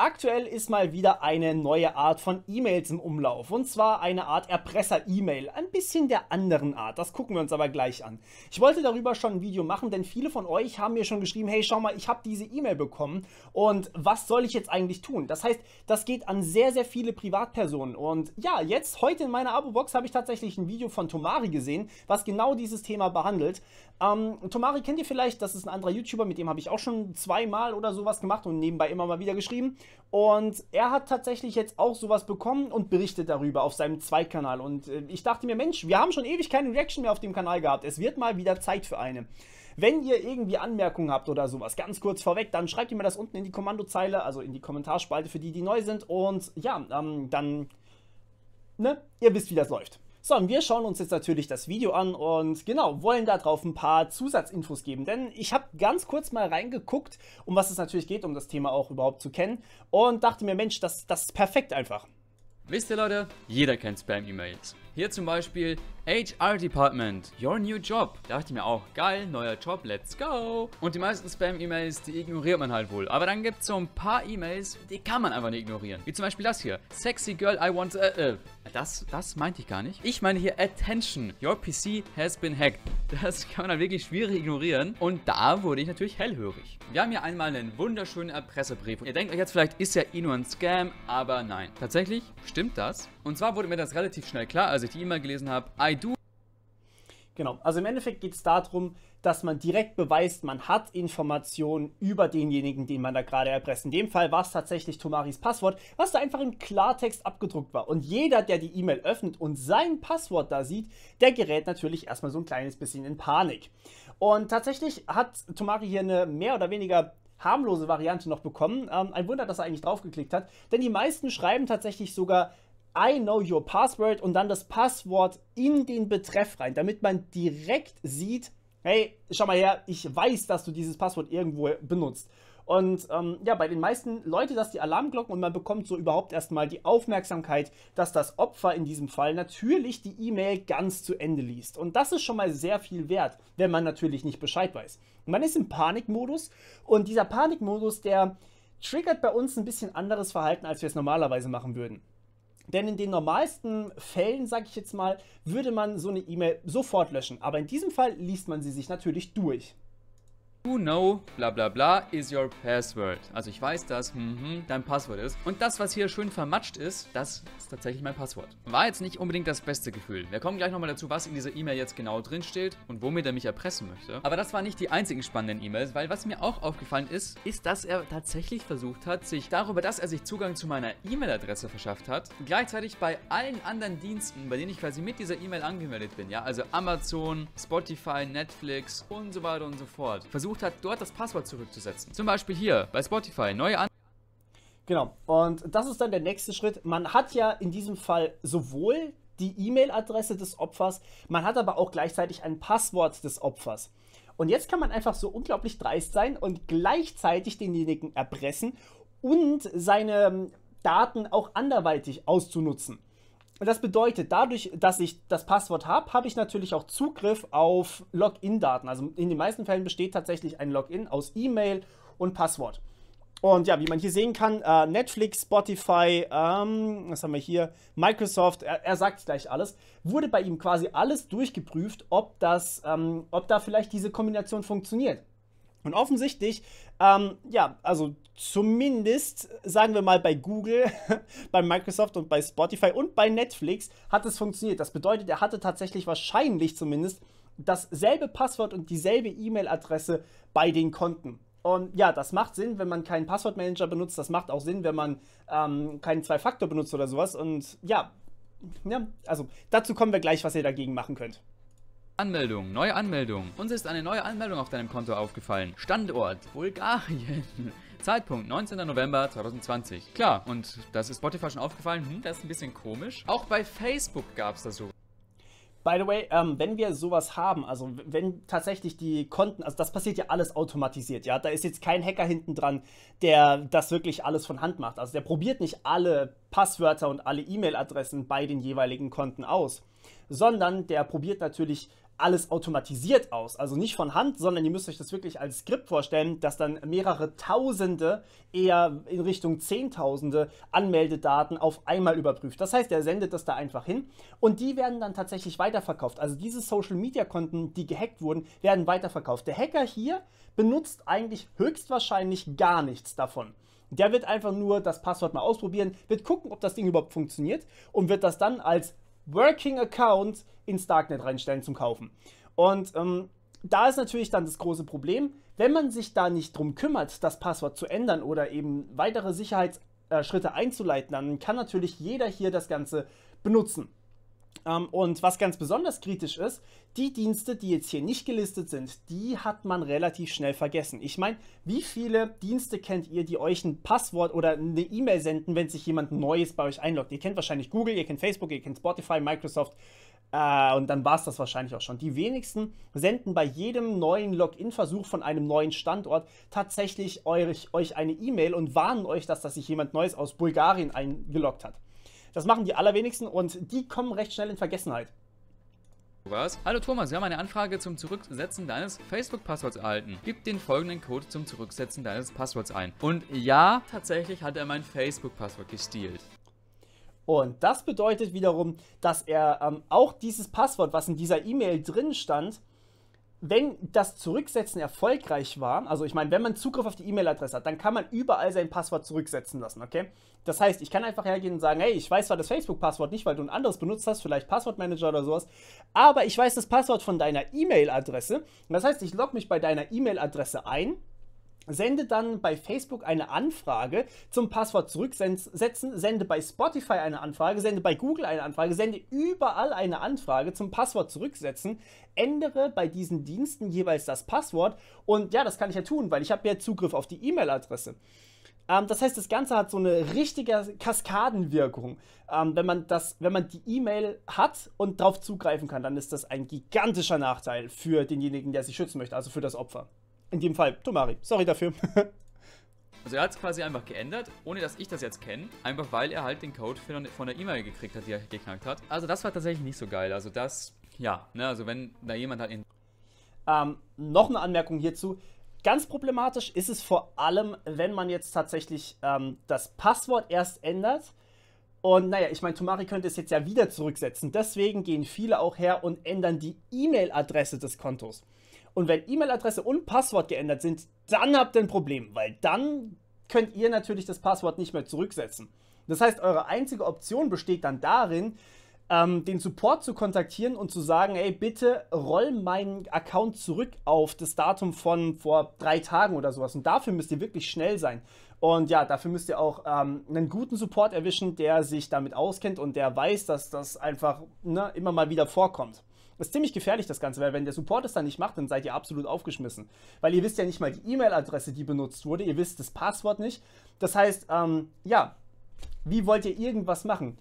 aktuell ist mal wieder eine neue Art von E-Mails im Umlauf. Und zwar eine Art Erpresser-E-Mail. Ein bisschen der anderen Art. Das gucken wir uns aber gleich an. Ich wollte darüber schon ein Video machen, denn viele von euch haben mir schon geschrieben, hey, schau mal, ich habe diese E-Mail bekommen und was soll ich jetzt eigentlich tun? Das heißt, das geht an sehr, sehr viele Privatpersonen. Und ja, jetzt, heute in meiner Abo-Box habe ich tatsächlich ein Video von Tomari gesehen, was genau dieses Thema behandelt. Tomari kennt ihr vielleicht, das ist ein anderer YouTuber, mit dem habe ich auch schon zweimal oder sowas gemacht und nebenbei immer mal wieder geschrieben. Und er hat tatsächlich jetzt auch sowas bekommen und berichtet darüber auf seinem Zweitkanal. Und ich dachte mir, Mensch, wir haben schon ewig keine Reaction mehr auf dem Kanal gehabt. Es wird mal wieder Zeit für eine. Wenn ihr irgendwie Anmerkungen habt oder sowas, ganz kurz vorweg, dann schreibt ihr mir das unten in die Kommandozeile, also in die Kommentarspalte für die, die neu sind. Und ja, dann, ne, ihr wisst, wie das läuft. So, und wir schauen uns jetzt natürlich das Video an und genau, wollen darauf ein paar Zusatzinfos geben, denn ich habe ganz kurz mal reingeguckt, um was es natürlich geht, um das Thema auch überhaupt zu kennen und dachte mir, Mensch, das ist perfekt einfach. Wisst ihr, Leute, jeder kennt Spam-E-Mails. Hier zum Beispiel HR Department, your new job. Da dachte ich mir auch, geil, neuer Job, let's go. Und die meisten Spam-E-Mails, die ignoriert man halt wohl. Aber dann gibt es so ein paar E-Mails, die kann man einfach nicht ignorieren. Wie zum Beispiel das hier. Sexy girl, I want... Das meinte ich gar nicht. Ich meine hier Attention, your PC has been hacked. Das kann man halt wirklich schwierig ignorieren. Und da wurde ich natürlich hellhörig. Wir haben hier einmal einen wunderschönen Erpresserbrief. Und ihr denkt euch jetzt vielleicht, ist ja eh nur ein Scam, aber nein. Tatsächlich stimmt das. Und zwar wurde mir das relativ schnell klar, als ich die E-Mail gelesen habe. Genau, also im Endeffekt geht es darum, dass man direkt beweist, man hat Informationen über denjenigen, den man da gerade erpresst. In dem Fall war es tatsächlich Tomaris Passwort, was da einfach im Klartext abgedruckt war. Und jeder, der die E-Mail öffnet und sein Passwort da sieht, der gerät natürlich erstmal so ein kleines bisschen in Panik. Und tatsächlich hat Tomari hier eine mehr oder weniger harmlose Variante noch bekommen. Ein Wunder, dass er eigentlich draufgeklickt hat, denn die meisten schreiben tatsächlich sogar I know your password und dann das Passwort in den Betreff rein, damit man direkt sieht, hey, schau mal her, ich weiß, dass du dieses Passwort irgendwo benutzt. Und ja, bei den meisten Leuten das die Alarmglocken und man bekommt so überhaupt erstmal die Aufmerksamkeit, dass das Opfer in diesem Fall natürlich die E-Mail ganz zu Ende liest. Und das ist schon mal sehr viel wert, wenn man natürlich nicht Bescheid weiß. Man ist im Panikmodus und dieser Panikmodus, der triggert bei uns ein bisschen anderes Verhalten, als wir es normalerweise machen würden. Denn in den normalsten Fällen, sage ich jetzt mal, würde man so eine E-Mail sofort löschen. Aber in diesem Fall liest man sie sich natürlich durch. You know, bla bla bla, is your password. Also ich weiß, dass dein Passwort ist. Und das, was hier schön vermatscht ist, das ist tatsächlich mein Passwort. War jetzt nicht unbedingt das beste Gefühl. Wir kommen gleich nochmal dazu, was in dieser E-Mail jetzt genau drin steht und womit er mich erpressen möchte. Aber das waren nicht die einzigen spannenden E-Mails, weil was mir auch aufgefallen ist, dass er tatsächlich versucht hat, sich darüber, dass er sich Zugang zu meiner E-Mail-Adresse verschafft hat, gleichzeitig bei allen anderen Diensten, bei denen ich quasi mit dieser E-Mail angemeldet bin, ja, also Amazon, Spotify, Netflix und so weiter und so fort, versucht hat, dort das Passwort zurückzusetzen. Zum Beispiel hier bei Spotify, neue Anmeldung. Genau, und das ist dann der nächste Schritt. Man hat ja in diesem Fall sowohl die E-Mail-Adresse des Opfers, man hat aber auch gleichzeitig ein Passwort des Opfers. Und jetzt kann man einfach so unglaublich dreist sein und gleichzeitig denjenigen erpressen und seine Daten auch anderweitig auszunutzen. Und das bedeutet, dadurch, dass ich das Passwort habe, habe ich natürlich auch Zugriff auf Login-Daten. Also in den meisten Fällen besteht tatsächlich ein Login aus E-Mail und Passwort. Und ja, wie man hier sehen kann, Netflix, Spotify, was haben wir hier, Microsoft, er sagt gleich alles, wurde bei ihm quasi alles durchgeprüft, ob da vielleicht diese Kombination funktioniert. Und offensichtlich, ja, also zumindest, sagen wir mal bei Google, bei Microsoft und bei Spotify und bei Netflix hat es funktioniert. Das bedeutet, er hatte tatsächlich wahrscheinlich zumindest dasselbe Passwort und dieselbe E-Mail-Adresse bei den Konten. Und ja, das macht Sinn, wenn man keinen Passwortmanager benutzt. Das macht auch Sinn, wenn man keinen Zwei-Faktor benutzt oder sowas. Und ja, also dazu kommen wir gleich, was ihr dagegen machen könnt. Anmeldung, neue Anmeldung. Uns ist eine neue Anmeldung auf deinem Konto aufgefallen. Standort, Bulgarien. Zeitpunkt, 19. November 2020. Klar, und das ist Spotify schon aufgefallen. Das ist ein bisschen komisch. Auch bei Facebook gab es das so. By the way, wenn wir sowas haben, also wenn tatsächlich die Konten, also das passiert ja alles automatisiert, ja, da ist jetzt kein Hacker hinten dran, der das wirklich alles von Hand macht. Also der probiert nicht alle Passwörter und alle E-Mail-Adressen bei den jeweiligen Konten aus, sondern der probiert natürlich alles automatisiert aus. Also nicht von Hand, sondern ihr müsst euch das wirklich als Skript vorstellen, dass dann mehrere Tausende, eher in Richtung Zehntausende Anmeldedaten auf einmal überprüft. Das heißt, er sendet das da einfach hin und die werden dann tatsächlich weiterverkauft. Also diese Social-Media-Konten, die gehackt wurden, werden weiterverkauft. Der Hacker hier benutzt eigentlich höchstwahrscheinlich gar nichts davon. Der wird einfach nur das Passwort mal ausprobieren, wird gucken, ob das Ding überhaupt funktioniert und wird das dann als Working Account ins Darknet reinstellen zum Kaufen. Und da ist natürlich dann das große Problem, wenn man sich da nicht drum kümmert, das Passwort zu ändern oder eben weitere Sicherheitsschritte einzuleiten, dann kann natürlich jeder hier das Ganze benutzen. Und was ganz besonders kritisch ist, die Dienste, die jetzt hier nicht gelistet sind, die hat man relativ schnell vergessen. Ich meine, wie viele Dienste kennt ihr, die euch ein Passwort oder eine E-Mail senden, wenn sich jemand Neues bei euch einloggt? Ihr kennt wahrscheinlich Google, ihr kennt Facebook, ihr kennt Spotify, Microsoft und dann war es das wahrscheinlich auch schon. Die wenigsten senden bei jedem neuen Login-Versuch von einem neuen Standort tatsächlich euch eine E-Mail und warnen euch, dass sich jemand Neues aus Bulgarien eingeloggt hat. Das machen die allerwenigsten und die kommen recht schnell in Vergessenheit. Was? Hallo Thomas, wir haben eine Anfrage zum Zurücksetzen deines Facebook-Passworts erhalten. Gib den folgenden Code zum Zurücksetzen deines Passworts ein. Und ja, tatsächlich hat er mein Facebook-Passwort gestealt. Und das bedeutet wiederum, dass er auch dieses Passwort, was in dieser E-Mail drin stand, wenn das Zurücksetzen erfolgreich war, also ich meine, wenn man Zugriff auf die E-Mail-Adresse hat, dann kann man überall sein Passwort zurücksetzen lassen, okay? Das heißt, ich kann einfach hergehen und sagen, hey, ich weiß zwar das Facebook-Passwort nicht, weil du ein anderes benutzt hast, vielleicht Passwortmanager oder sowas, aber ich weiß das Passwort von deiner E-Mail-Adresse. Das heißt, ich logge mich bei deiner E-Mail-Adresse ein, sende dann bei Facebook eine Anfrage zum Passwort zurücksetzen, sende bei Spotify eine Anfrage, sende bei Google eine Anfrage, sende überall eine Anfrage zum Passwort zurücksetzen, ändere bei diesen Diensten jeweils das Passwort und ja, das kann ich ja tun, weil ich habe ja Zugriff auf die E-Mail-Adresse. Das heißt, das Ganze hat so eine richtige Kaskadenwirkung. Wenn man die E-Mail hat und darauf zugreifen kann, dann ist das ein gigantischer Nachteil für denjenigen, der sich schützen möchte, also für das Opfer. In dem Fall, Tomari. Sorry dafür. Also er hat es quasi einfach geändert, ohne dass ich das jetzt kenne. Einfach weil er halt den Code von der E-Mail gekriegt hat, die er geknackt hat. Also das war tatsächlich nicht so geil. Also das, ja, ne, also wenn da jemand halt noch eine Anmerkung hierzu. Ganz problematisch ist es vor allem, wenn man jetzt tatsächlich das Passwort erst ändert. Und naja, ich meine, Tomari könnte es jetzt ja wieder zurücksetzen. Deswegen gehen viele auch her und ändern die E-Mail-Adresse des Kontos. Und wenn E-Mail-Adresse und Passwort geändert sind, dann habt ihr ein Problem, weil dann könnt ihr natürlich das Passwort nicht mehr zurücksetzen. Das heißt, eure einzige Option besteht dann darin, den Support zu kontaktieren und zu sagen, ey, bitte roll meinen Account zurück auf das Datum von vor 3 Tagen oder sowas. Und dafür müsst ihr wirklich schnell sein. Und ja, dafür müsst ihr auch einen guten Support erwischen, der sich damit auskennt und der weiß, dass das einfach immer mal wieder vorkommt. Das ist ziemlich gefährlich, das Ganze, weil wenn der Support es dann nicht macht, dann seid ihr absolut aufgeschmissen. Weil ihr wisst ja nicht mal die E-Mail-Adresse, die benutzt wurde, ihr wisst das Passwort nicht. Das heißt, ja, wie wollt ihr irgendwas machen?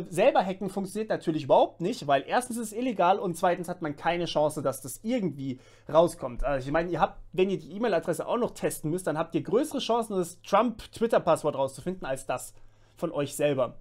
Selber hacken funktioniert natürlich überhaupt nicht, weil erstens ist es illegal und zweitens hat man keine Chance, dass das irgendwie rauskommt. Also ich meine, wenn ihr die E-Mail-Adresse auch noch testen müsst, dann habt ihr größere Chancen, das Trump-Twitter-Passwort rauszufinden, als das von euch selber.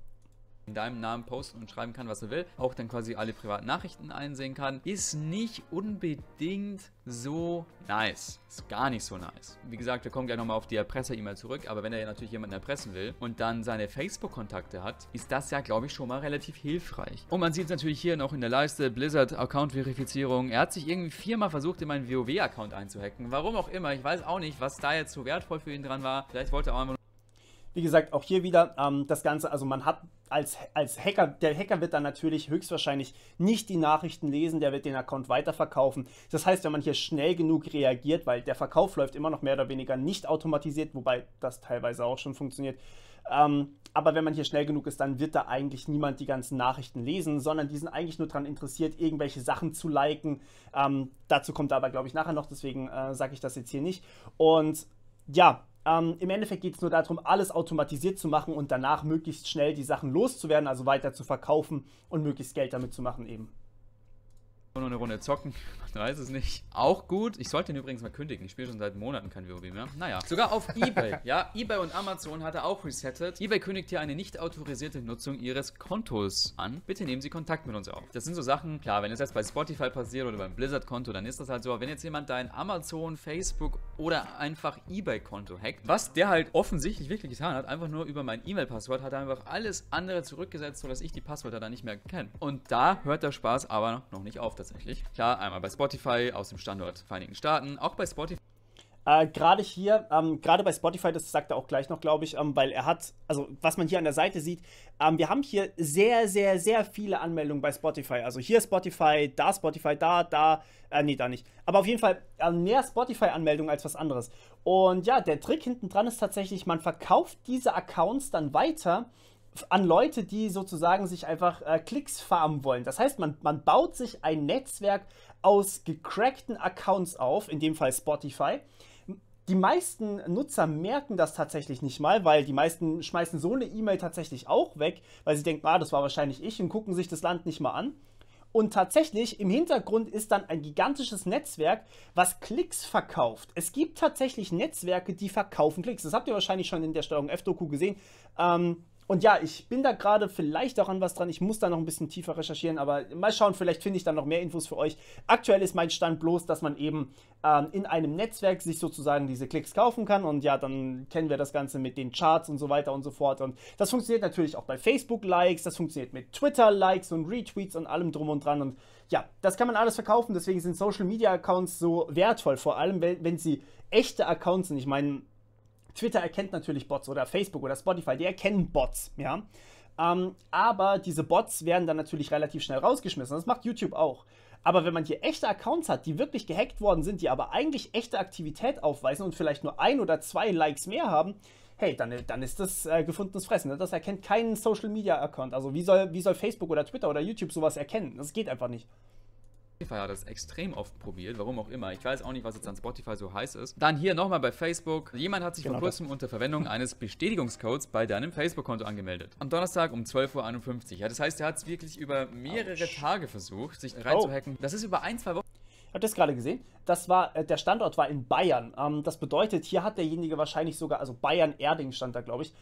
In deinem Namen posten und schreiben kann, was er will, auch dann quasi alle privaten Nachrichten einsehen kann, ist nicht unbedingt so nice. Ist gar nicht so nice. Wie gesagt, wir kommen gleich nochmal auf die Erpresser-E-Mail zurück, aber wenn er natürlich jemanden erpressen will und dann seine Facebook-Kontakte hat, ist das ja, glaube ich, schon mal relativ hilfreich. Und man sieht es natürlich hier noch in der Leiste, Blizzard-Account-Verifizierung. Er hat sich irgendwie 4-mal versucht, in meinen WoW-Account einzuhacken. Warum auch immer, ich weiß auch nicht, was da jetzt so wertvoll für ihn dran war. Vielleicht wollte er auch einfach. Wie gesagt, auch hier wieder das Ganze, also man hat als Hacker, der Hacker wird dann natürlich höchstwahrscheinlich nicht die Nachrichten lesen, der wird den Account weiterverkaufen. Das heißt, wenn man hier schnell genug reagiert, weil der Verkauf läuft immer noch mehr oder weniger nicht automatisiert, wobei das teilweise auch schon funktioniert. Aber wenn man hier schnell genug ist, dann wird da eigentlich niemand die ganzen Nachrichten lesen, sondern die sind eigentlich nur daran interessiert, irgendwelche Sachen zu liken. Dazu kommt aber, glaube ich, nachher noch, deswegen sage ich das jetzt hier nicht. Und ja, im Endeffekt geht es nur darum, alles automatisiert zu machen und danach möglichst schnell die Sachen loszuwerden, also weiter zu verkaufen und möglichst Geld damit zu machen eben. Nur eine Runde zocken, man weiß es nicht. Auch gut. Ich sollte ihn übrigens mal kündigen. Ich spiele schon seit Monaten kein WoW mehr. Naja. Sogar auf eBay. Ja, eBay und Amazon hat er auch resettet. eBay kündigt hier eine nicht autorisierte Nutzung ihres Kontos an. Bitte nehmen Sie Kontakt mit uns auf. Das sind so Sachen, klar, wenn es jetzt bei Spotify passiert oder beim Blizzard-Konto, dann ist das halt so. Aber wenn jetzt jemand dein Amazon, Facebook oder einfach eBay-Konto hackt, was der halt offensichtlich wirklich getan hat, einfach nur über mein E-Mail-Passwort, hat er einfach alles andere zurückgesetzt, sodass ich die Passwörter dann nicht mehr kenne. Und da hört der Spaß aber noch nicht auf tatsächlich. Klar, einmal bei Spotify aus dem Standort Vereinigten Staaten, auch bei Spotify. Gerade hier, gerade bei Spotify, das sagt er auch gleich noch, glaube ich, weil er hat, also was man hier an der Seite sieht, wir haben hier sehr, sehr, sehr viele Anmeldungen bei Spotify. Also hier Spotify, nee, da nicht. Aber auf jeden Fall mehr Spotify-Anmeldungen als was anderes. Und ja, der Trick hinten dran ist tatsächlich, man verkauft diese Accounts dann weiter an Leute, die sozusagen sich einfach Klicks farmen wollen. Das heißt, man baut sich ein Netzwerk aus gecrackten Accounts auf, in dem Fall Spotify. Die meisten Nutzer merken das tatsächlich nicht mal, weil die meisten schmeißen so eine E-Mail tatsächlich auch weg, weil sie denken, das war wahrscheinlich ich, und gucken sich das Land nicht mal an. Und tatsächlich, im Hintergrund ist dann ein gigantisches Netzwerk, was Klicks verkauft. Es gibt tatsächlich Netzwerke, die verkaufen Klicks. Das habt ihr wahrscheinlich schon in der Steuerung F-Doku gesehen. Und ja, ich bin da gerade vielleicht auch an was dran. Ich muss da noch ein bisschen tiefer recherchieren, aber mal schauen, vielleicht finde ich dann noch mehr Infos für euch. Aktuell ist mein Stand bloß, dass man eben in einem Netzwerk sich sozusagen diese Klicks kaufen kann. Und ja, dann kennen wir das Ganze mit den Charts und so weiter und so fort. Und das funktioniert natürlich auch bei Facebook-Likes, das funktioniert mit Twitter-Likes und Retweets und allem drum und dran. Und ja, das kann man alles verkaufen. Deswegen sind Social-Media-Accounts so wertvoll, vor allem wenn sie echte Accounts sind. Ich meine, Twitter erkennt natürlich Bots oder Facebook oder Spotify, die erkennen Bots, ja. Aber diese Bots werden dann natürlich relativ schnell rausgeschmissen. Das macht YouTube auch. Aber wenn man hier echte Accounts hat, die wirklich gehackt worden sind, die aber eigentlich echte Aktivität aufweisen und vielleicht nur 1 oder 2 Likes mehr haben, hey, dann ist das gefundenes Fressen. Ne? Das erkennt kein Social-Media-Account. Also wie soll Facebook oder Twitter oder YouTube sowas erkennen? Das geht einfach nicht. Spotify hat das extrem oft probiert, warum auch immer. Ich weiß auch nicht, was jetzt an Spotify so heiß ist. Dann hier nochmal bei Facebook. Jemand hat sich vor kurzem unter Verwendung eines Bestätigungscodes bei deinem Facebook-Konto angemeldet. Am Donnerstag um 12:51 Uhr. Ja, das heißt, er hat es wirklich über mehrere Tage versucht, sich reinzuhacken. Das ist über 1-2 Wochen. Habt ihr das gerade gesehen? Der Standort war in Bayern. Das bedeutet, hier hat derjenige wahrscheinlich sogar, also Bayern-Erding stand da, glaube ich.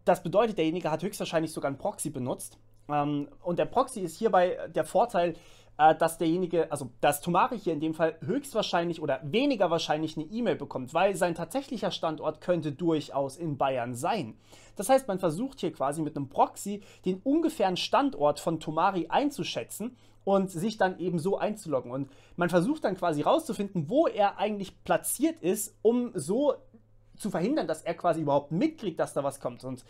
Das bedeutet, derjenige hat höchstwahrscheinlich sogar einen Proxy benutzt. Und der Proxy ist hierbei der Vorteil, dass derjenige, also dass Tomari hier in dem Fall höchstwahrscheinlich oder weniger wahrscheinlich eine E-Mail bekommt, weil sein tatsächlicher Standort könnte durchaus in Bayern sein. Das heißt, man versucht hier quasi mit einem Proxy den ungefähren Standort von Tomari einzuschätzen und sich dann eben so einzuloggen. Und man versucht dann quasi rauszufinden, wo er eigentlich platziert ist, um so zu verhindern, dass er quasi überhaupt mitkriegt, dass da was kommt. Und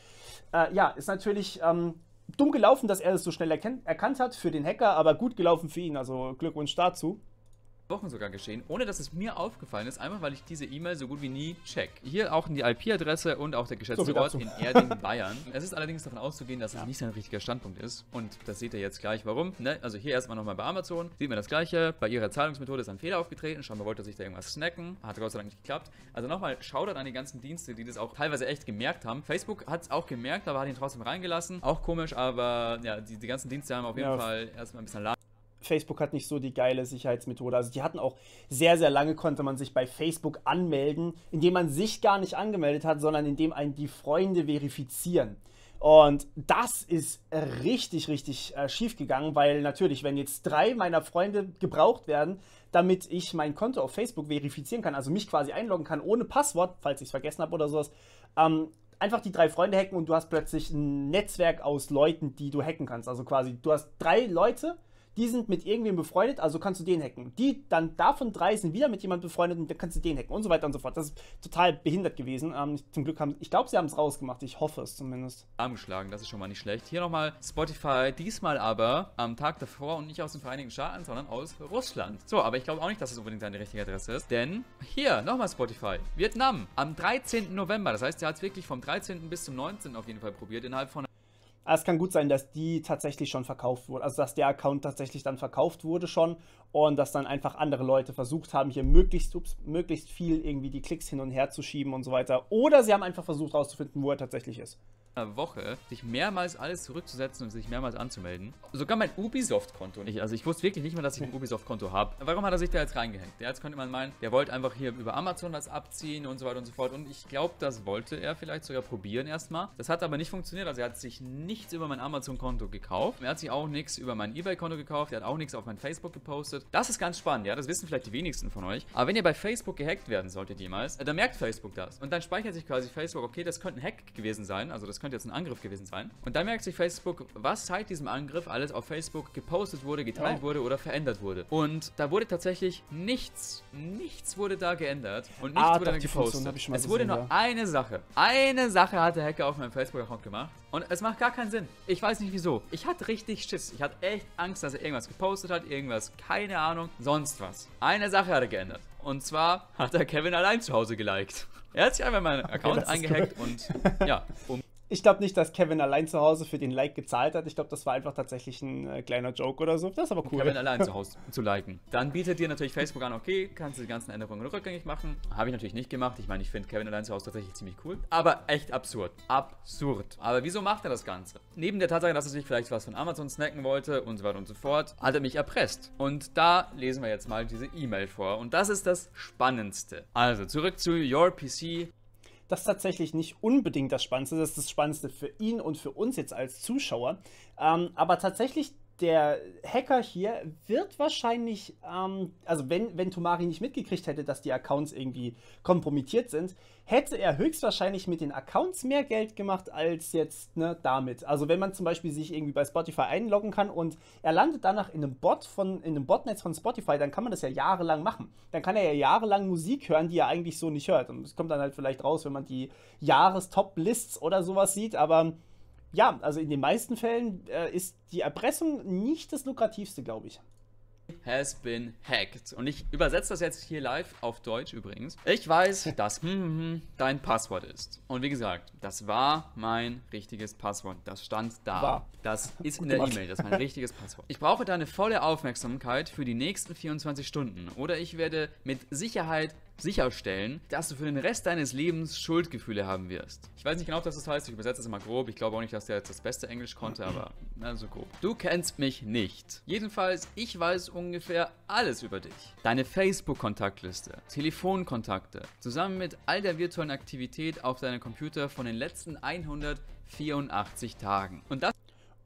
ja, ist natürlich dumm gelaufen, dass er das so schnell erkannt hat für den Hacker, aber gut gelaufen für ihn, also Glückwunsch dazu. Wochen sogar geschehen, ohne dass es mir aufgefallen ist, einfach weil ich diese E-Mail so gut wie nie check. Hier auch die IP-Adresse und auch der geschätzte Ort in Erding, Bayern. Es ist allerdings davon auszugehen, dass es nicht sein richtiger Standpunkt ist. Und das seht ihr jetzt gleich, warum. Ne? Also hier erstmal nochmal bei Amazon, sieht man das Gleiche. Bei ihrer Zahlungsmethode ist ein Fehler aufgetreten. Scheinbar wollte sich da irgendwas snacken. Hat Gott sei Dank nicht geklappt. Also nochmal, Shoutout an die ganzen Dienste, die das auch teilweise echt gemerkt haben. Facebook hat es auch gemerkt, aber hat ihn trotzdem reingelassen. Auch komisch, aber ja, die ganzen Dienste haben auf jeden Fall erstmal ein bisschen Facebook hat nicht so die geile Sicherheitsmethode. Also die hatten auch sehr, sehr lange, konnte man sich bei Facebook anmelden, indem man sich gar nicht angemeldet hat, sondern indem einen die Freunde verifizieren. Und das ist richtig, richtig schief gegangen, weil natürlich, wenn jetzt 3 meiner Freunde gebraucht werden, damit ich mein Konto auf Facebook verifizieren kann, also mich quasi einloggen kann ohne Passwort, falls ich es vergessen habe oder sowas, einfach die 3 Freunde hacken und du hast plötzlich ein Netzwerk aus Leuten, die du hacken kannst. Also quasi, du hast 3 Leute, die sind mit irgendwem befreundet, also kannst du den hacken. Die dann davon 3 sind wieder mit jemandem befreundet und dann kannst du den hacken und so weiter und so fort. Das ist total behindert gewesen. Zum Glück ich glaube, sie haben es rausgemacht. Ich hoffe es zumindest. Geschlagen, das ist schon mal nicht schlecht. Hier nochmal Spotify, diesmal aber am Tag davor und nicht aus den Vereinigten Staaten, sondern aus Russland. So, aber ich glaube auch nicht, dass es unbedingt seine richtige Adresse ist, denn hier nochmal Spotify, Vietnam, am 13. November. Das heißt, er hat es wirklich vom 13. bis zum 19. auf jeden Fall probiert, innerhalb von Aber es kann gut sein, dass die tatsächlich schon verkauft wurde. Also, dass der Account tatsächlich dann verkauft wurde schon und dass dann einfach andere Leute versucht haben, hier möglichst viel irgendwie die Klicks hin und her zu schieben und so weiter. Oder sie haben einfach versucht herauszufinden, wo er tatsächlich ist. Woche, sich mehrmals alles zurückzusetzen und sich mehrmals anzumelden. Sogar mein Ubisoft-Konto nicht. Also ich wusste wirklich nicht mehr, dass ich ein Ubisoft-Konto habe. Warum hat er sich da jetzt reingehängt? Jetzt könnte man meinen, der wollte einfach hier über Amazon was abziehen und so weiter und so fort. Und ich glaube, das wollte er vielleicht sogar probieren erstmal. Das hat aber nicht funktioniert. Also er hat sich nichts über mein Amazon-Konto gekauft. Er hat sich auch nichts über mein eBay-Konto gekauft. Er hat auch nichts auf mein Facebook gepostet. Das ist ganz spannend, ja. Das wissen vielleicht die wenigsten von euch. Aber wenn ihr bei Facebook gehackt werden solltet jemals, dann merkt Facebook das. Und dann speichert sich quasi Facebook, okay, das könnte ein Hack gewesen sein. Also das könnte jetzt ein Angriff gewesen sein. Und dann merkt sich Facebook, was seit diesem Angriff alles auf Facebook gepostet wurde, geteilt wurde oder verändert wurde. Und da wurde tatsächlich nichts wurde da geändert und nichts wurde dann gepostet. Es wurde nur eine Sache. Eine Sache hat der Hacker auf meinem Facebook-Account gemacht. Und es macht gar keinen Sinn. Ich weiß nicht wieso. Ich hatte richtig Schiss. Ich hatte echt Angst, dass er irgendwas gepostet hat, irgendwas, keine Ahnung, sonst was. Eine Sache hat er geändert. Und zwar hat er Kevin allein zu Hause geliked. Er hat sich einfach meinen Account eingehackt und ja, Ich glaube nicht, dass Kevin allein zu Hause für den Like gezahlt hat. Ich glaube, das war einfach tatsächlich ein kleiner Joke oder so. Das ist aber cool. Kevin allein zu Hause zu liken. Dann bietet dir natürlich Facebook an, okay, kannst du die ganzen Änderungen rückgängig machen. Habe ich natürlich nicht gemacht. Ich meine, ich finde Kevin allein zu Hause tatsächlich ziemlich cool. Aber echt absurd. Absurd. Aber wieso macht er das Ganze? Neben der Tatsache, dass er sich vielleicht was von Amazon snacken wollte und so weiter und so fort, hat er mich erpresst. Und da lesen wir jetzt mal diese E-Mail vor. Und das ist das Spannendste. Also, zurück zu Your PC. Das ist tatsächlich nicht unbedingt das Spannendste. Das ist das Spannendste für ihn und für uns jetzt als Zuschauer. Aber tatsächlich, der Hacker hier wird wahrscheinlich, also wenn Tomari nicht mitgekriegt hätte, dass die Accounts irgendwie kompromittiert sind, hätte er höchstwahrscheinlich mit den Accounts mehr Geld gemacht als jetzt damit. Also wenn man zum Beispiel sich irgendwie bei Spotify einloggen kann und er landet danach in einem Botnetz von Spotify, dann kann man das ja jahrelang machen. Dann kann er ja jahrelang Musik hören, die er eigentlich so nicht hört. Und es kommt dann halt vielleicht raus, wenn man die Jahrestop-Lists oder sowas sieht, aber ja, also in den meisten Fällen ist die Erpressung nicht das lukrativste, glaube ich. Has been hacked. Und ich übersetze das jetzt hier live auf Deutsch übrigens. Ich weiß, dass dein Passwort ist. Und wie gesagt, das war mein richtiges Passwort. Das stand da. Das ist in der E-Mail. Das ist mein richtiges Passwort. Ich brauche deine volle Aufmerksamkeit für die nächsten 24 Stunden. Oder ich werde mit Sicherheit sicherstellen, dass du für den Rest deines Lebens Schuldgefühle haben wirst. Ich weiß nicht genau, was das heißt, ich übersetze es immer grob. Ich glaube auch nicht, dass der jetzt das beste Englisch konnte, aber so grob. Du kennst mich nicht. Jedenfalls, ich weiß ungefähr alles über dich. Deine Facebook-Kontaktliste, Telefonkontakte, zusammen mit all der virtuellen Aktivität auf deinem Computer von den letzten 184 Tagen.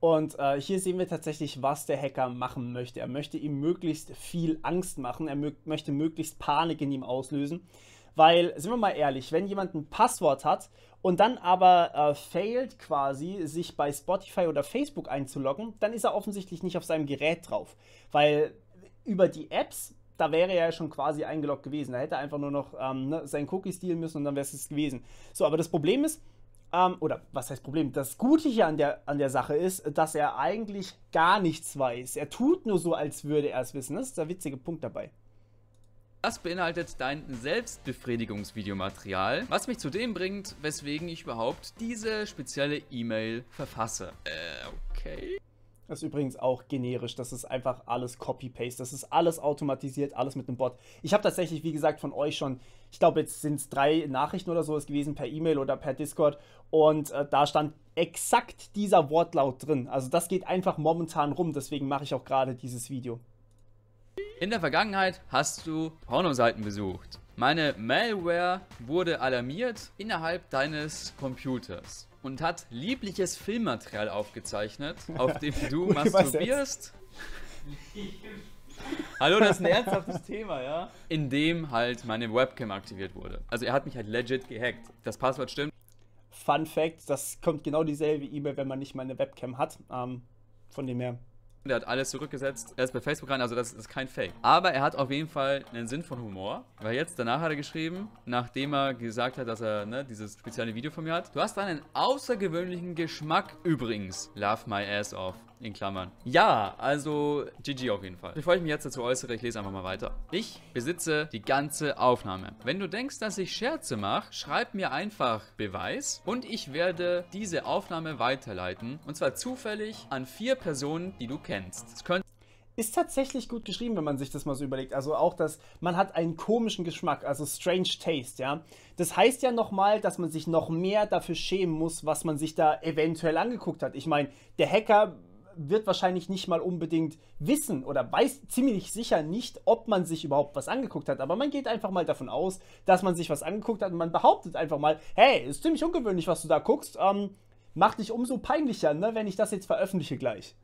Und hier sehen wir tatsächlich, was der Hacker machen möchte. Er möchte ihm möglichst viel Angst machen, er möchte möglichst Panik in ihm auslösen. Weil, sind wir mal ehrlich, wenn jemand ein Passwort hat und dann aber failt quasi, sich bei Spotify oder Facebook einzuloggen, dann ist er offensichtlich nicht auf seinem Gerät drauf. Weil über die Apps, da wäre er ja schon quasi eingeloggt gewesen. Da hätte er einfach nur noch seinen Cookie stealen müssen und dann wäre es gewesen. So, aber das Problem ist, oder was heißt Problem? Das Gute hier an der Sache ist, dass er eigentlich gar nichts weiß. Er tut nur so, als würde er es wissen. Das ist der witzige Punkt dabei. Das beinhaltet dein Selbstbefriedigungsvideomaterial, was mich zu dem bringt, weswegen ich überhaupt diese spezielle E-Mail verfasse. Okay. Das ist übrigens auch generisch, das ist einfach alles Copy-Paste, das ist alles automatisiert, alles mit einem Bot. Ich habe tatsächlich, wie gesagt, von euch schon, ich glaube jetzt sind es 3 Nachrichten oder sowas gewesen, per E-Mail oder per Discord und da stand exakt dieser Wortlaut drin. Also das geht einfach momentan rum, deswegen mache ich auch gerade dieses Video. In der Vergangenheit hast du Pornoseiten besucht. Meine Malware wurde alarmiert innerhalb deines Computers und hat liebliches Filmmaterial aufgezeichnet, auf dem du masturbierst. Hallo, das ist ein ernsthaftes Thema, ja? In dem halt meine Webcam aktiviert wurde. Also er hat mich halt legit gehackt. Das Passwort stimmt. Fun Fact, das kommt genau dieselbe E-Mail, wenn man nicht mal eine Webcam hat. Von dem her. Der hat alles zurückgesetzt. Er ist bei Facebook rein, also das ist kein Fake. Aber er hat auf jeden Fall einen Sinn von Humor. Weil jetzt, danach hat er geschrieben, nachdem er gesagt hat, dass er dieses spezielle Video von mir hat. Du hast einen außergewöhnlichen Geschmack übrigens. Love my ass off. in Klammern. Ja, also GG auf jeden Fall. Bevor ich mich jetzt dazu äußere, ich lese einfach mal weiter. Ich besitze die ganze Aufnahme. Wenn du denkst, dass ich Scherze mache, schreib mir einfach Beweis und ich werde diese Aufnahme weiterleiten. Und zwar zufällig an 4 Personen, die du kennst. Es könnte Ist tatsächlich gut geschrieben, wenn man sich das mal so überlegt. Also auch, dass man hat einen komischen Geschmack, also strange taste, ja. Das heißt ja nochmal, dass man sich noch mehr dafür schämen muss, was man sich da eventuell angeguckt hat. Ich meine, der Hacker wird wahrscheinlich nicht mal unbedingt wissen oder weiß ziemlich sicher nicht, ob man sich überhaupt was angeguckt hat. Aber man geht einfach mal davon aus, dass man sich was angeguckt hat und man behauptet einfach mal, hey, ist ziemlich ungewöhnlich, was du da guckst. Macht dich umso peinlicher, ne, wenn ich das jetzt veröffentliche gleich.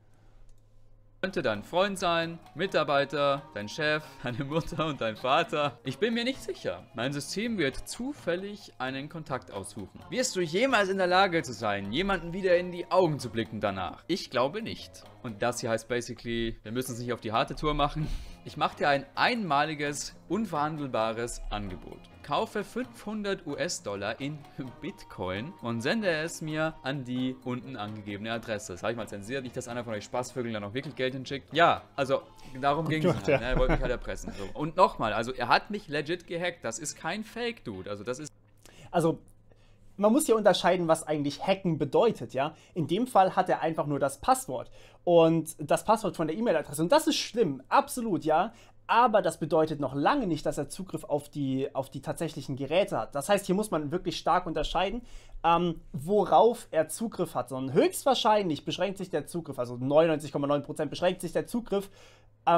Könnte dein Freund sein, Mitarbeiter, dein Chef, deine Mutter und dein Vater. Ich bin mir nicht sicher. Mein System wird zufällig einen Kontakt aussuchen. Wirst du jemals in der Lage zu sein, jemanden wieder in die Augen zu blicken danach? Ich glaube nicht. Und das hier heißt basically, wir müssen es nicht auf die harte Tour machen. Ich mache dir ein einmaliges, unverhandelbares Angebot. Kaufe 500 US-Dollar in Bitcoin und sende es mir an die unten angegebene Adresse. Das habe ich mal zensiert, nicht, dass einer von euch Spaßvögeln dann auch wirklich Geld hinschickt. Ja, also darum ging es halt, ne? Er wollte mich halt erpressen. So. Und nochmal, also er hat mich legit gehackt. Das ist kein Fake-Dude. Also das ist... Also, man muss ja unterscheiden, was eigentlich Hacken bedeutet, ja. In dem Fall hat er einfach nur das Passwort und das Passwort von der E-Mail-Adresse. Und das ist schlimm, absolut, ja. Aber das bedeutet noch lange nicht, dass er Zugriff auf die tatsächlichen Geräte hat. Das heißt, hier muss man wirklich stark unterscheiden, worauf er Zugriff hat. Und höchstwahrscheinlich beschränkt sich der Zugriff, also 99,9% beschränkt sich der Zugriff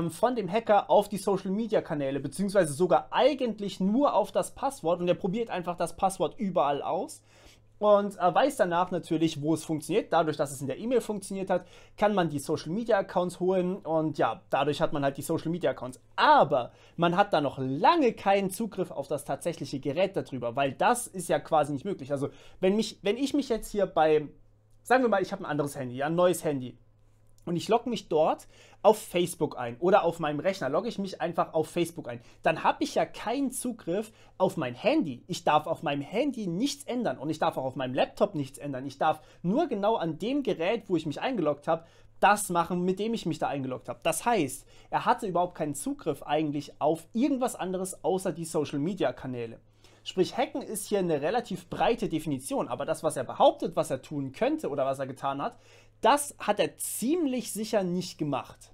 von dem Hacker auf die Social-Media-Kanäle, beziehungsweise sogar eigentlich nur auf das Passwort. Und er probiert einfach das Passwort überall aus. Und weiß danach natürlich, wo es funktioniert. Dadurch, dass es in der E-Mail funktioniert hat, kann man die Social-Media-Accounts holen. Und ja, dadurch hat man halt die Social-Media-Accounts. Aber man hat da noch lange keinen Zugriff auf das tatsächliche Gerät darüber, weil das ist ja quasi nicht möglich. Also, wenn ich mich jetzt hier sagen wir mal, ich habe ein anderes Handy, ein neues Handy. Und ich logge mich dort auf Facebook ein oder auf meinem Rechner logge ich mich einfach auf Facebook ein. Dann habe ich ja keinen Zugriff auf mein Handy. Ich darf auf meinem Handy nichts ändern und ich darf auch auf meinem Laptop nichts ändern. Ich darf nur genau an dem Gerät, wo ich mich eingeloggt habe, das machen, mit dem ich mich da eingeloggt habe. Das heißt, er hatte überhaupt keinen Zugriff eigentlich auf irgendwas anderes außer die Social-Media-Kanäle. Sprich, Hacken ist hier eine relativ breite Definition, aber das, was er behauptet, was er tun könnte oder was er getan hat, das hat er ziemlich sicher nicht gemacht.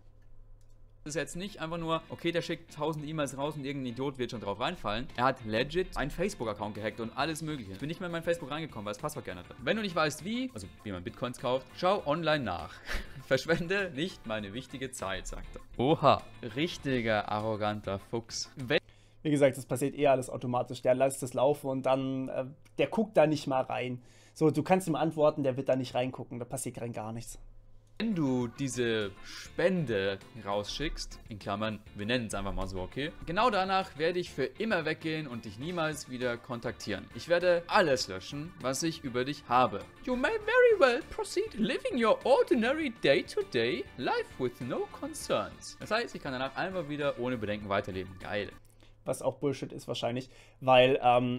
Das ist jetzt nicht einfach nur, okay, der schickt 1000 E-Mails raus und irgendein Idiot wird schon drauf reinfallen. Er hat legit einen Facebook-Account gehackt und alles mögliche. Ich bin nicht mehr in mein Facebook reingekommen, weil das Passwort geändert hat. Wenn du nicht weißt wie, also wie man Bitcoins kauft, schau online nach. Verschwende nicht meine wichtige Zeit, sagt er. Oha, richtiger arroganter Fuchs. Wie gesagt, das passiert eh alles automatisch. Der lässt es laufen und dann, der guckt da nicht mal rein. So, du kannst ihm antworten, der wird da nicht reingucken, da passiert rein gar nichts. Wenn du diese Spende rausschickst, in Klammern, wir nennen es einfach mal so, okay? Genau danach werde ich für immer weggehen und dich niemals wieder kontaktieren. Ich werde alles löschen, was ich über dich habe. You may very well proceed living your ordinary day-to-day life with no concerns. Das heißt, ich kann danach einfach wieder ohne Bedenken weiterleben. Geil. Was auch Bullshit ist wahrscheinlich, weil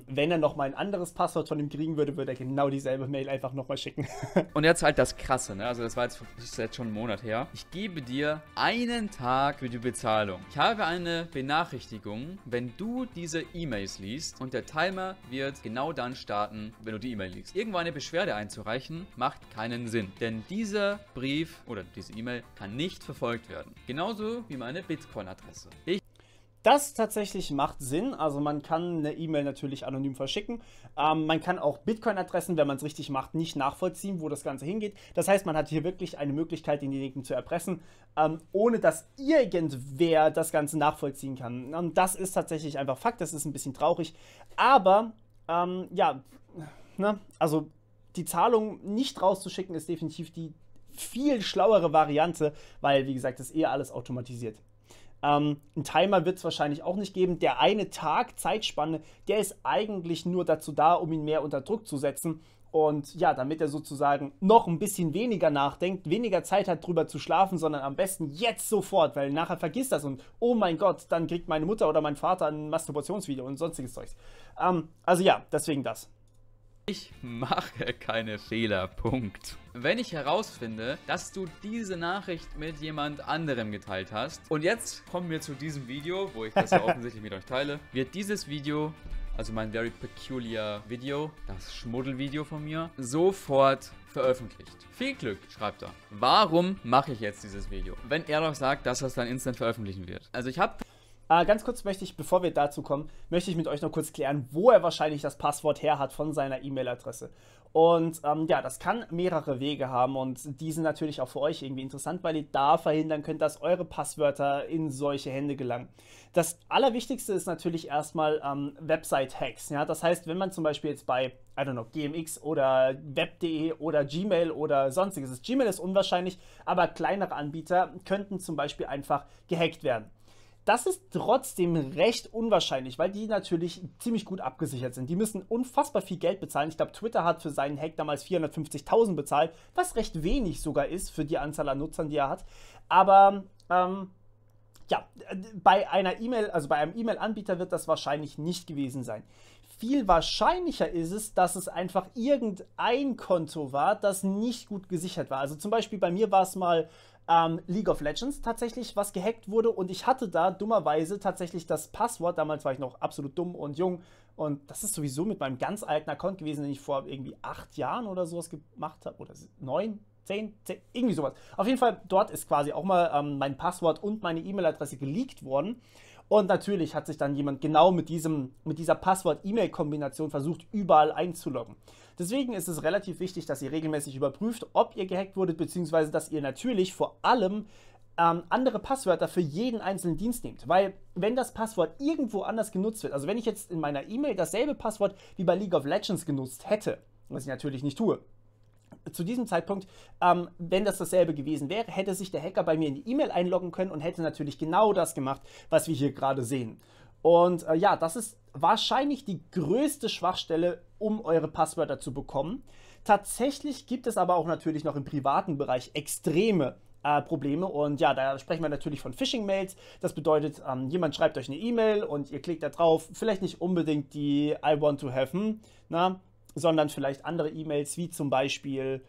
wenn er nochmal ein anderes Passwort von ihm kriegen würde, würde er genau dieselbe Mail einfach nochmal schicken. Und jetzt halt das Krasse, ne? Also das ist jetzt schon einen Monat her. Ich gebe dir einen Tag für die Bezahlung. Ich habe eine Benachrichtigung, wenn du diese E-Mails liest und der Timer wird genau dann starten, wenn du die E-Mail liest. Irgendwo eine Beschwerde einzureichen, macht keinen Sinn. Denn dieser Brief oder diese E-Mail kann nicht verfolgt werden. Genauso wie meine Bitcoin-Adresse. Das tatsächlich macht Sinn, also man kann eine E-Mail natürlich anonym verschicken. Man kann auch Bitcoin-Adressen, wenn man es richtig macht, nicht nachvollziehen, wo das Ganze hingeht. Das heißt, man hat hier wirklich eine Möglichkeit, denjenigen zu erpressen, ohne dass irgendwer das Ganze nachvollziehen kann. Das ist tatsächlich einfach Fakt, das ist ein bisschen traurig. Aber, ja, ne, also die Zahlung nicht rauszuschicken ist definitiv die viel schlauere Variante, weil, wie gesagt, das ist eher alles automatisiert. Ein Timer wird es wahrscheinlich auch nicht geben. Der eine Tag Zeitspanne, der ist eigentlich nur dazu da, um ihn mehr unter Druck zu setzen. Und ja, damit er sozusagen noch ein bisschen weniger nachdenkt, weniger Zeit hat, drüber zu schlafen, sondern am besten jetzt sofort, weil nachher vergisst das und oh mein Gott, dann kriegt meine Mutter oder mein Vater ein Masturbationsvideo und sonstiges Zeugs. Also ja, deswegen das. Ich mache keine Fehler, Punkt. Wenn ich herausfinde, dass du diese Nachricht mit jemand anderem geteilt hast, und jetzt kommen wir zu diesem Video, wo ich das ja offensichtlich mit euch teile, wird dieses Video, also mein very peculiar Video, das Schmuddelvideo von mir, sofort veröffentlicht. Viel Glück, schreibt er. Warum mache ich jetzt dieses Video? Wenn er doch sagt, dass er es dann instant veröffentlichen wird. Also ich habe... Ganz kurz möchte ich, bevor wir dazu kommen, möchte ich mit euch noch kurz klären, wo er wahrscheinlich das Passwort her hat von seiner E-Mail-Adresse. Und ja, das kann mehrere Wege haben und die sind natürlich auch für euch irgendwie interessant, weil ihr da verhindern könnt, dass eure Passwörter in solche Hände gelangen. Das Allerwichtigste ist natürlich erstmal Website-Hacks. Ja? Das heißt, wenn man zum Beispiel jetzt bei, I don't know, GMX oder Web.de oder Gmail oder sonstiges ist, Gmail ist unwahrscheinlich, aber kleinere Anbieter könnten zum Beispiel einfach gehackt werden. Das ist trotzdem recht unwahrscheinlich, weil die natürlich ziemlich gut abgesichert sind. Die müssen unfassbar viel Geld bezahlen. Ich glaube, Twitter hat für seinen Hack damals 450.000 bezahlt, was recht wenig sogar ist für die Anzahl an Nutzern, die er hat. Aber ja, bei einer E-Mail, also bei einem E-Mail-Anbieter wird das wahrscheinlich nicht gewesen sein. Viel wahrscheinlicher ist es, dass es einfach irgendein Konto war, das nicht gut gesichert war. Also zum Beispiel bei mir war es mal League of Legends tatsächlich, was gehackt wurde und ich hatte da dummerweise tatsächlich das Passwort, damals war ich noch absolut dumm und jung und das ist sowieso mit meinem ganz alten Account gewesen, den ich vor irgendwie 8 Jahren oder sowas gemacht habe, oder 9, 10, irgendwie sowas. Auf jeden Fall, dort ist quasi auch mal mein Passwort und meine E-Mail-Adresse geleakt worden. Und natürlich hat sich dann jemand genau mit dieser Passwort-E-Mail-Kombination versucht, überall einzuloggen. Deswegen ist es relativ wichtig, dass ihr regelmäßig überprüft, ob ihr gehackt wurdet, beziehungsweise dass ihr natürlich vor allem andere Passwörter für jeden einzelnen Dienst nehmt. Weil wenn das Passwort irgendwo anders genutzt wird, also wenn ich jetzt in meiner E-Mail dasselbe Passwort wie bei League of Legends genutzt hätte, was ich natürlich nicht tue, zu diesem Zeitpunkt, wenn das dasselbe gewesen wäre, hätte sich der Hacker bei mir in die E-Mail einloggen können und hätte natürlich genau das gemacht, was wir hier gerade sehen. Und ja, das ist wahrscheinlich die größte Schwachstelle, um eure Passwörter zu bekommen. Tatsächlich gibt es aber auch natürlich noch im privaten Bereich extreme Probleme und ja, da sprechen wir natürlich von Phishing-Mails. Das bedeutet, jemand schreibt euch eine E-Mail und ihr klickt da drauf, vielleicht nicht unbedingt die I want to have, sondern vielleicht andere E-Mails, wie zum Beispiel,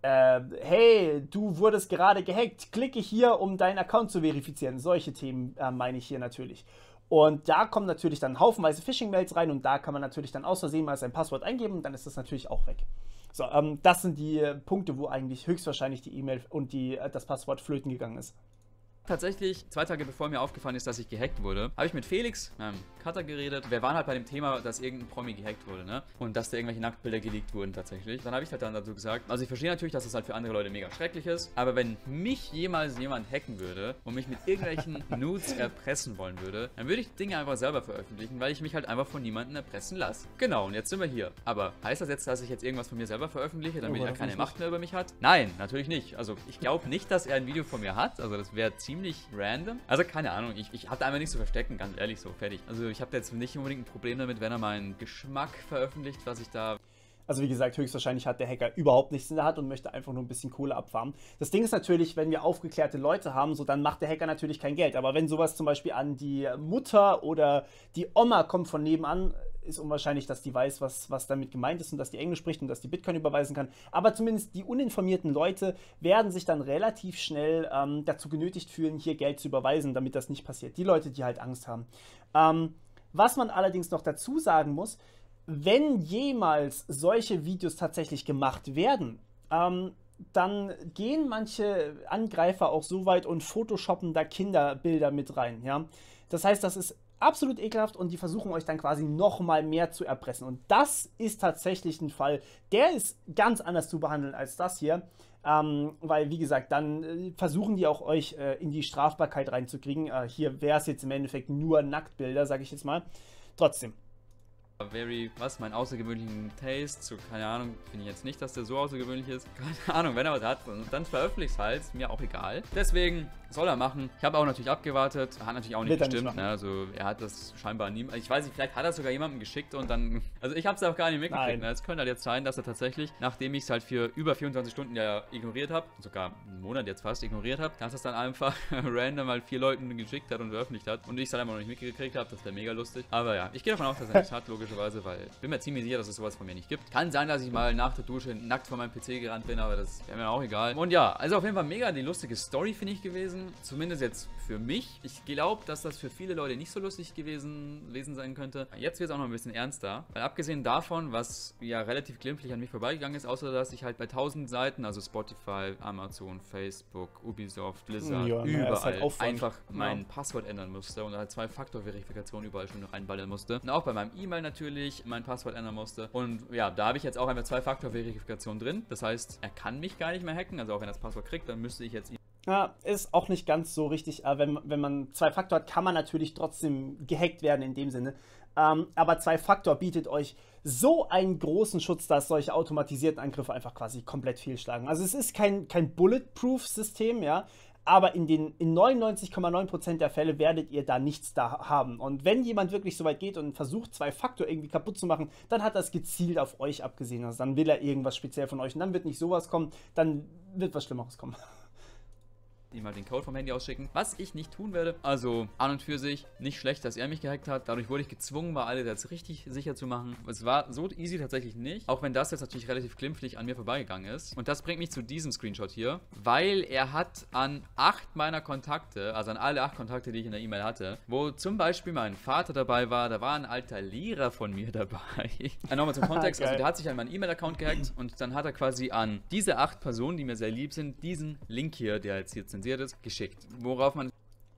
hey, du wurdest gerade gehackt, klicke hier, um deinen Account zu verifizieren. Solche Themen meine ich hier natürlich. Und da kommen natürlich dann haufenweise Phishing-Mails rein und da kann man natürlich dann aus Versehen mal sein Passwort eingeben und dann ist das natürlich auch weg. So, das sind die Punkte, wo eigentlich höchstwahrscheinlich die E-Mail und das Passwort flöten gegangen ist. Tatsächlich, 2 Tage bevor mir aufgefallen ist, dass ich gehackt wurde, habe ich mit Felix, meinem Cutter, geredet. Wir waren halt bei dem Thema, dass irgendein Promi gehackt wurde, ne? Und dass da irgendwelche Nacktbilder geleakt wurden tatsächlich. Dann habe ich halt dann dazu gesagt, also ich verstehe natürlich, dass es halt für andere Leute mega schrecklich ist, aber wenn mich jemals jemand hacken würde und mich mit irgendwelchen Nudes erpressen wollen würde, dann würde ich Dinge einfach selber veröffentlichen, weil ich mich halt einfach von niemandem erpressen lasse. Genau, und jetzt sind wir hier. Aber heißt das jetzt, dass ich jetzt irgendwas von mir selber veröffentliche, damit er keine Macht mehr über mich hat? Nein, natürlich nicht. Also ich glaube nicht, dass er ein Video von mir hat. Also das wäre ziemlich random. Also keine Ahnung, ich habe da einfach nichts zu verstecken, ganz ehrlich, so, fertig. Also ich habe jetzt nicht unbedingt ein Problem damit, wenn er meinen Geschmack veröffentlicht, was ich da... Also wie gesagt, höchstwahrscheinlich hat der Hacker überhaupt nichts in der Hand und möchte einfach nur ein bisschen Kohle abfarmen. Das Ding ist natürlich, wenn wir aufgeklärte Leute haben, so dann macht der Hacker natürlich kein Geld. Aber wenn sowas zum Beispiel an die Mutter oder die Oma kommt von nebenan, ist unwahrscheinlich, dass die weiß, was damit gemeint ist und dass die Englisch spricht und dass die Bitcoin überweisen kann. Aber zumindest die uninformierten Leute werden sich dann relativ schnell dazu genötigt fühlen, hier Geld zu überweisen, damit das nicht passiert. Die Leute, die halt Angst haben. Was man allerdings noch dazu sagen muss, wenn jemals solche Videos tatsächlich gemacht werden, dann gehen manche Angreifer auch so weit und photoshoppen da Kinderbilder mit rein. Ja? Das heißt, das ist absolut ekelhaft und die versuchen euch dann quasi noch mal mehr zu erpressen. Und das ist tatsächlich ein Fall, der ist ganz anders zu behandeln als das hier. Weil, wie gesagt, dann versuchen die auch euch in die Strafbarkeit reinzukriegen. Hier wäre es jetzt im Endeffekt nur Nacktbilder, sage ich jetzt mal. Trotzdem. Meinen außergewöhnlichen Taste, so, keine Ahnung, finde ich jetzt nicht, dass der so außergewöhnlich ist. Keine Ahnung, wenn er was hat, dann veröffentlicht es halt, mir auch egal. Deswegen soll er machen. Ich habe auch natürlich abgewartet, hat natürlich auch nicht gestimmt, ne? Also er hat das scheinbar niemand, ich weiß nicht, vielleicht hat er sogar jemandem geschickt und dann, also ich habe es auch gar nicht mitgekriegt, ne? Es könnte halt jetzt sein, dass er tatsächlich, nachdem ich es halt für über 24 Stunden ja ignoriert habe, sogar einen Monat jetzt fast ignoriert habe, dass es dann einfach random halt 4 Leuten geschickt hat und veröffentlicht hat und ich es dann einfach noch nicht mitgekriegt habe, das wäre mega lustig. Aber ja, ich gehe davon aus, dass er nichts hat, logischerweise. logischerweise, weil ich bin mir ziemlich sicher, dass es sowas von mir nicht gibt. Kann sein, dass ich mal nach der Dusche nackt vor meinem PC gerannt bin, aber das wäre mir auch egal. Und ja, also auf jeden Fall mega die lustige Story, finde ich, gewesen. Zumindest jetzt für mich. Ich glaube, dass das für viele Leute nicht so lustig gewesen sein könnte. Jetzt wird es auch noch ein bisschen ernster, weil abgesehen davon, was ja relativ glimpflich an mich vorbeigegangen ist, außer dass ich halt bei 1000 Seiten, also Spotify, Amazon, Facebook, Ubisoft, Blizzard, Ja, überall ist halt Aufwand. einfach mein Passwort ändern musste und halt 2-Faktor-Verifikation überall schon noch einballern musste. Und auch bei meinem E-Mail natürlich mein Passwort ändern musste. Und ja, da habe ich jetzt auch einfach 2-Faktor-Verifikation drin. Das heißt, er kann mich gar nicht mehr hacken. Also auch wenn er das Passwort kriegt, dann müsste ich jetzt Ja, ist auch nicht ganz so richtig. Wenn man Zwei-Faktor hat, kann man natürlich trotzdem gehackt werden in dem Sinne. Aber Zwei-Faktor bietet euch so einen großen Schutz, dass solche automatisierten Angriffe einfach quasi komplett fehlschlagen. Also es ist kein Bulletproof-System, ja, aber in 99,9% der Fälle werdet ihr da nichts da haben. Und wenn jemand wirklich so weit geht und versucht, Zwei-Faktor irgendwie kaputt zu machen, dann hat das gezielt auf euch abgesehen. Also dann will er irgendwas speziell von euch und dann wird nicht sowas kommen, dann wird was Schlimmeres kommen. ihm halt den Code vom Handy ausschicken, was ich nicht tun werde. Also an und für sich nicht schlecht, dass er mich gehackt hat. Dadurch wurde ich gezwungen, bei alle jetzt richtig sicher zu machen. Es war so easy tatsächlich nicht, auch wenn das jetzt natürlich relativ glimpflich an mir vorbeigegangen ist. Und das bringt mich zu diesem Screenshot hier, weil er hat an 8 meiner Kontakte, also an alle 8 Kontakte, die ich in der E-Mail hatte, wo zum Beispiel mein Vater dabei war, da war ein alter Lehrer von mir dabei. Nochmal zum Kontext, also der hat sich an meinen E-Mail-Account gehackt und dann hat er quasi an diese 8 Personen, die mir sehr lieb sind, diesen Link hier, der jetzt hier zensiert ist, geschickt. Worauf man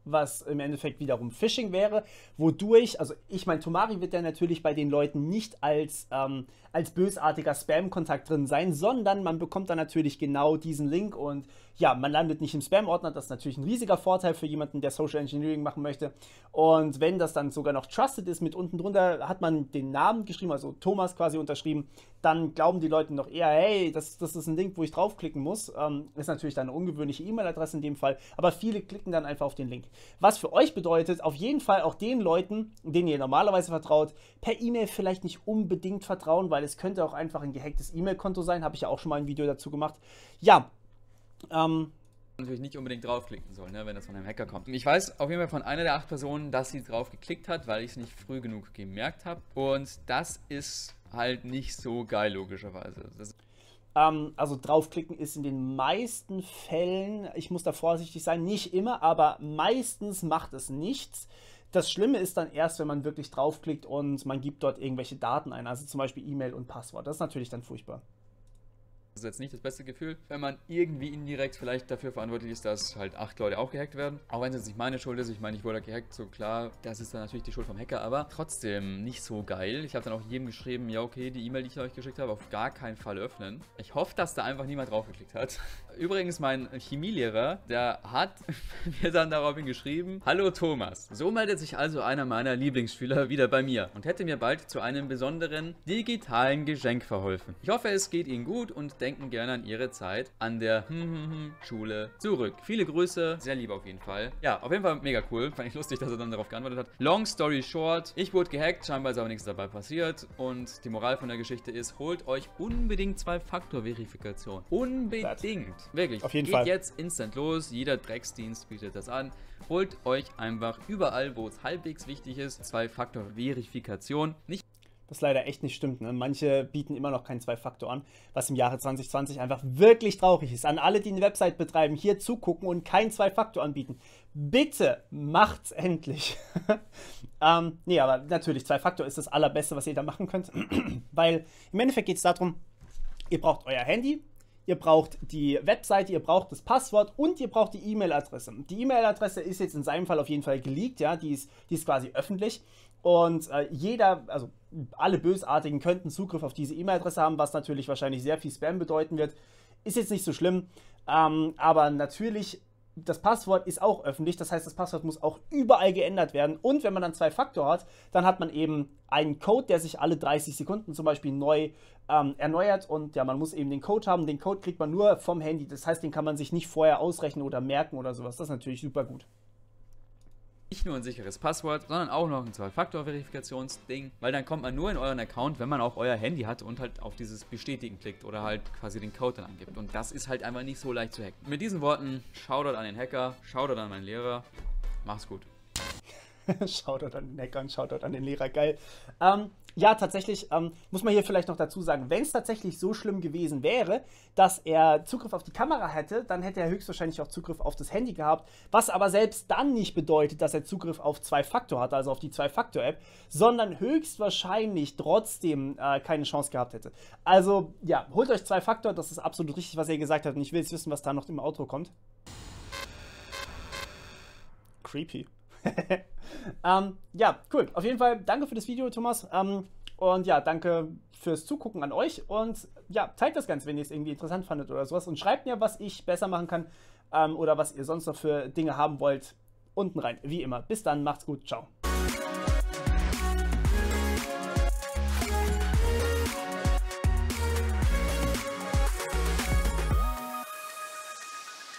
was im Endeffekt wiederum Phishing wäre, wodurch, also ich meine, Tomari wird ja natürlich bei den Leuten nicht als bösartiger Spam-Kontakt drin sein, sondern man bekommt dann natürlich genau diesen Link und ja, man landet nicht im Spam-Ordner, das ist natürlich ein riesiger Vorteil für jemanden, der Social Engineering machen möchte. Und wenn das dann sogar noch Trusted ist, mit unten drunter hat man den Namen geschrieben, also Thomas quasi unterschrieben, dann glauben die Leute noch eher, hey, das ist ein Link, wo ich draufklicken muss. Ist natürlich dann eine ungewöhnliche E-Mail-Adresse in dem Fall, aber viele klicken dann einfach auf den Link. Was für euch bedeutet, auf jeden Fall auch den Leuten, denen ihr normalerweise vertraut, per E-Mail vielleicht nicht unbedingt vertrauen, weil es könnte auch einfach ein gehacktes E-Mail-Konto sein, habe ich ja auch schon mal ein Video dazu gemacht. Ja, natürlich nicht unbedingt draufklicken soll, ne, wenn das von einem Hacker kommt. Ich weiß auf jeden Fall von einer der 8 Personen, dass sie drauf geklickt hat, weil ich es nicht früh genug gemerkt habe. Und das ist halt nicht so geil, logischerweise. Also draufklicken ist in den meisten Fällen, ich muss da vorsichtig sein, nicht immer, aber meistens macht es nichts. Das Schlimme ist dann erst, wenn man wirklich draufklickt und man gibt dort irgendwelche Daten ein, also zum Beispiel E-Mail und Passwort. Das ist natürlich dann furchtbar. Das ist jetzt nicht das beste Gefühl, wenn man irgendwie indirekt vielleicht dafür verantwortlich ist, dass halt 8 Leute auch gehackt werden. Auch wenn es jetzt nicht meine Schuld ist, ich meine, ich wurde gehackt, so klar, das ist dann natürlich die Schuld vom Hacker, aber trotzdem nicht so geil. Ich habe dann auch jedem geschrieben, ja okay, die E-Mail, die ich euch geschickt habe, auf gar keinen Fall öffnen. Ich hoffe, dass da einfach niemand draufgeklickt hat. Übrigens, mein Chemielehrer, der hat mir dann daraufhin geschrieben, hallo Thomas, so meldet sich also einer meiner Lieblingsschüler wieder bei mir und hätte mir bald zu einem besonderen digitalen Geschenk verholfen. Ich hoffe, es geht Ihnen gut und denken gerne an Ihre Zeit an der Schule zurück. Viele Grüße, sehr lieb auf jeden Fall. Ja, auf jeden Fall mega cool. Fand ich lustig, dass er dann darauf geantwortet hat. Long story short, ich wurde gehackt, scheinbar ist aber nichts dabei passiert und die Moral von der Geschichte ist, holt euch unbedingt 2-Faktor-Verifikation. Unbedingt. Wirklich. Auf jeden Fall. Geht jetzt instant los. Jeder Drecksdienst bietet das an. Holt euch einfach überall, wo es halbwegs wichtig ist, 2-Faktor-Verifikation. Nicht was leider echt nicht stimmt, ne? Manche bieten immer noch keinen Zwei-Faktor an, was im Jahre 2020 einfach wirklich traurig ist. An alle, die eine Website betreiben, hier zugucken und keinen Zwei-Faktor anbieten. Bitte macht's endlich. Nee, aber natürlich, Zwei-Faktor ist das Allerbeste, was ihr da machen könnt. Weil im Endeffekt geht es darum, ihr braucht euer Handy, ihr braucht die Webseite, ihr braucht das Passwort und ihr braucht die E-Mail-Adresse. Die E-Mail-Adresse ist jetzt in seinem Fall auf jeden Fall geleakt, ja, die ist quasi öffentlich. Und also alle Bösartigen könnten Zugriff auf diese E-Mail-Adresse haben, was natürlich wahrscheinlich sehr viel Spam bedeuten wird. Ist jetzt nicht so schlimm, aber natürlich, das Passwort ist auch öffentlich, das heißt, das Passwort muss auch überall geändert werden. Und wenn man dann Zwei-Faktor hat, dann hat man eben einen Code, der sich alle 30 Sekunden zum Beispiel neu erneuert. Und ja, man muss eben den Code haben. Den Code kriegt man nur vom Handy, das heißt, den kann man sich nicht vorher ausrechnen oder merken oder sowas. Das ist natürlich super gut. Nicht nur ein sicheres Passwort, sondern auch noch ein Zwei-Faktor-Verifikationsding, weil dann kommt man nur in euren Account, wenn man auch euer Handy hat und halt auf dieses Bestätigen klickt oder halt quasi den Code dann angibt. Und das ist halt einfach nicht so leicht zu hacken. Mit diesen Worten, Shoutout an den Hacker, Shoutout an meinen Lehrer, mach's gut. Shoutout an den Hacker und Shoutout an den Lehrer, geil. Ja, tatsächlich muss man hier vielleicht noch dazu sagen, wenn es tatsächlich so schlimm gewesen wäre, dass er Zugriff auf die Kamera hätte, dann hätte er höchstwahrscheinlich auch Zugriff auf das Handy gehabt, was aber selbst dann nicht bedeutet, dass er Zugriff auf Zwei-Faktor hatte, also auf die Zwei-Faktor-App, sondern höchstwahrscheinlich trotzdem keine Chance gehabt hätte. Also ja, holt euch Zwei-Faktor, das ist absolut richtig, was er gesagt hat, und ich will jetzt wissen, was da noch im Outro kommt. Creepy. Ja, cool. Auf jeden Fall danke für das Video, Thomas. Und ja, danke fürs Zugucken an euch. Und ja, teilt das Ganze, wenn ihr es irgendwie interessant fandet oder sowas. Und schreibt mir, was ich besser machen kann oder was ihr sonst noch für Dinge haben wollt, unten rein. Wie immer. Bis dann, macht's gut. Ciao.